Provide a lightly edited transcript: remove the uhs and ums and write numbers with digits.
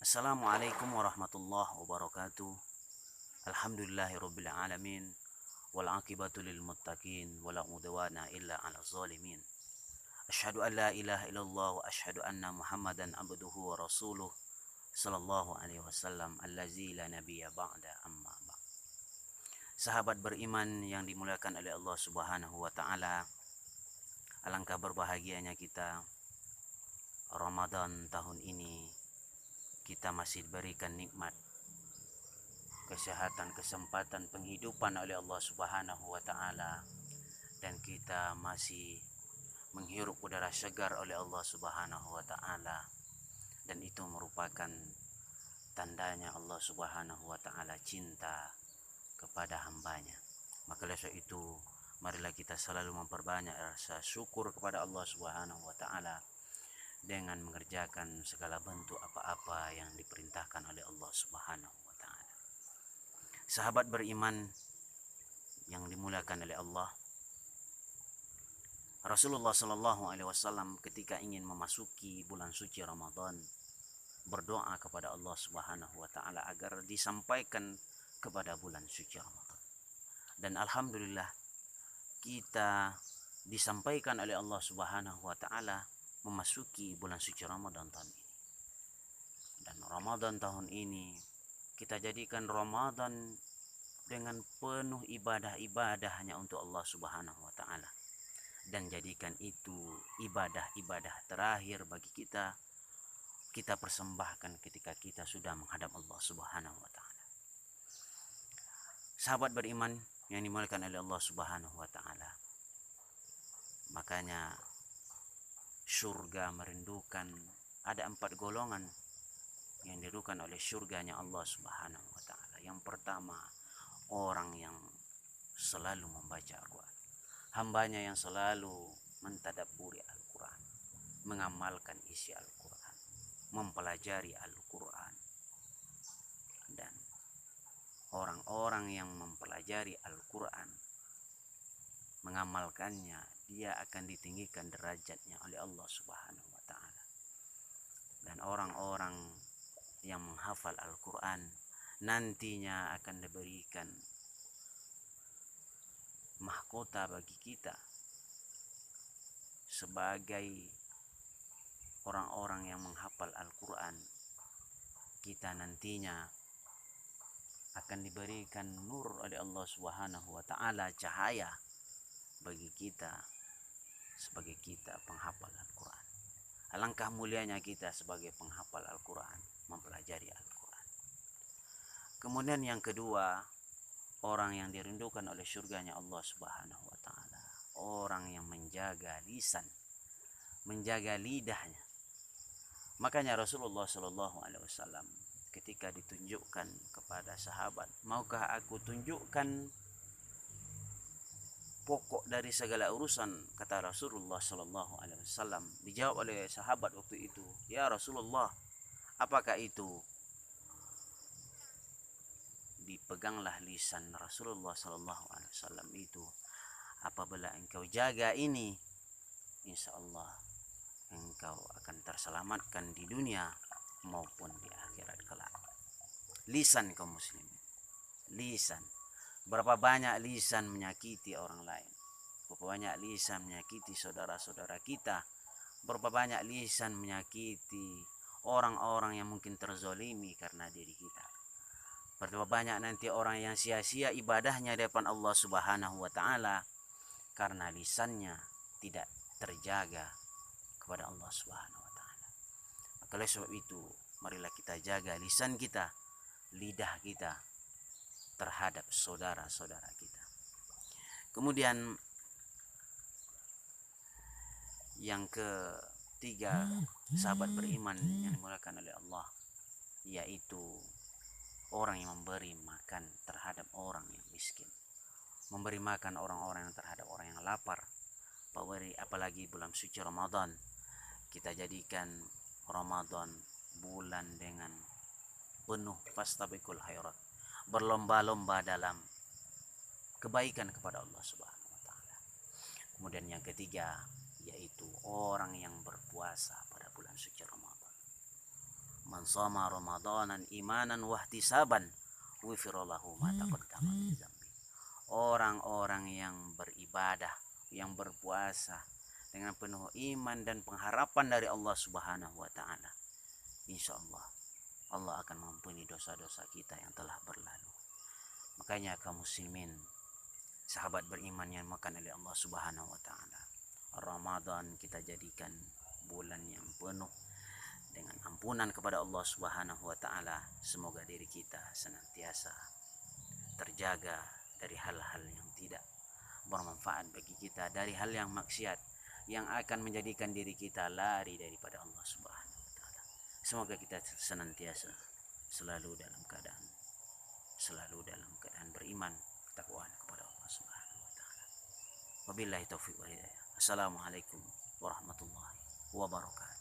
Assalamualaikum warahmatullahi wabarakatuh. Alhamdulillahirabbil alamin wal aqibatu lil muttaqin wala udwana illa 'alal zalimin. Asyhadu an la ilaha illallah wa asyhadu anna Muhammadan abduhu wa rasuluh sallallahu alaihi wasallam allazi la nabiyya ba'da amma ba'd. Sahabat beriman yang dimuliakan oleh Allah Subhanahu wa taala, alangkah berbahagianya kita Ramadan tahun ini kita masih diberikan nikmat kesehatan, kesempatan, penghidupan oleh Allah Subhanahu wa taala, dan kita masih menghirup udara segar oleh Allah Subhanahu wa taala, dan itu merupakan tandanya Allah Subhanahu wa taala cinta kepada hambanya. Maka oleh sebab itu, marilah kita selalu memperbanyak rasa syukur kepada Allah Subhanahu wa taala dengan mengerjakan segala bentuk apa-apa yang diperintahkan oleh Allah Subhanahu wa taala. Sahabat beriman yang dimuliakan oleh Allah, Rasulullah sallallahu alaihi wasallam ketika ingin memasuki bulan suci Ramadan berdoa kepada Allah Subhanahu wa taala agar disampaikan kepada bulan suci Ramadan. Dan alhamdulillah kita disampaikan oleh Allah Subhanahu wa taala memasuki bulan suci Ramadan tahun ini. Dan Ramadan tahun ini kita jadikan Ramadan dengan penuh ibadah-ibadah hanya untuk Allah Subhanahu wa taala, dan jadikan itu ibadah-ibadah terakhir bagi kita persembahkan ketika kita sudah menghadap Allah Subhanahu wa taala. Sahabat beriman yang dimuliakan oleh Allah Subhanahu wa taala, makanya surga merindukan, ada 4 golongan yang dirindukan oleh surganya Allah Subhanahu wa taala. Yang pertama, orang yang selalu membaca Al-Quran, hambanya yang selalu mentadabburi Al-Quran, mengamalkan isi Al-Quran, mempelajari Al-Quran. Dan orang-orang yang mempelajari Al-Quran, mengamalkannya, dia akan ditinggikan derajatnya oleh Allah Subhanahu wa taala. Dan orang-orang yang menghafal Al-Quran nantinya akan diberikan mahkota bagi kita sebagai orang-orang yang menghafal Al-Quran. Kita nantinya akan diberikan nur oleh Allah Subhanahu wa taala, cahaya bagi kita sebagai kita penghafal Al-Quran. Alangkah mulianya kita sebagai penghafal Al-Quran, mempelajari Al-Quran. Kemudian yang kedua, orang yang dirindukan oleh surganya Allah Subhanahu wa taala, orang yang menjaga lisan, menjaga lidahnya. Makanya Rasulullah sallallahu alaihi wasallam ketika ditunjukkan kepada sahabat, maukah aku tunjukkan pokok dari segala urusan, kata Rasulullah sallallahu alaihi wasallam. Dijawab oleh sahabat waktu itu, ya Rasulullah, apakah itu? Dipeganglah lisan Rasulullah sallallahu alaihi wasallam itu. Apabila engkau jaga ini, insya Allah engkau akan terselamatkan di dunia maupun di akhirat kelak. Lisan kaum muslimin, lisan. Berapa banyak lisan menyakiti orang lain, berapa banyak lisan menyakiti saudara-saudara kita, berapa banyak lisan menyakiti orang-orang yang mungkin terzolimi karena diri kita. Berapa banyak nanti orang yang sia-sia ibadahnya di depan Allah Subhanahu wa taala karena lisannya tidak terjaga kepada Allah Subhanahu wa taala. Maka oleh sebab itu, marilah kita jaga lisan kita, lidah kita terhadap saudara-saudara kita. Kemudian yang ketiga, sahabat beriman yang dimuliakan oleh Allah, yaitu orang yang memberi makan terhadap orang yang miskin, memberi makan orang-orang yang terhadap orang yang lapar. Apalagi bulan suci Ramadan, kita jadikan Ramadan bulan dengan penuh fastabiqul khairat, berlomba-lomba dalam kebaikan kepada Allah Subhanahu wa taala. Kemudian yang ketiga, yaitu orang yang berpuasa pada bulan suci Ramadan, Man shoma ramadanan imanan wahtisaban ghufira lahu ma taqaddama min dzambi. Orang-orang yang beribadah, yang berpuasa dengan penuh iman dan pengharapan dari Allah Subhanahu wa taala, insyaallah Allah akan mengampuni dosa-dosa kita yang telah berlalu. Makanya kaum muslimin, sahabat beriman yang makan oleh Allah Subhanahu wa taala, Ramadan kita jadikan bulan yang penuh dengan ampunan kepada Allah Subhanahu wa taala. Semoga diri kita senantiasa terjaga dari hal-hal yang tidak bermanfaat bagi kita, dari hal yang maksiat yang akan menjadikan diri kita lari daripada Allah Subhanahu wa taala. Semoga kita senantiasa selalu dalam keadaan beriman, ketakwaan kepada Allah Subhanahu wa taala. Wabillahi taufiq wal hidayah. Assalamualaikum warahmatullahi wabarakatuh.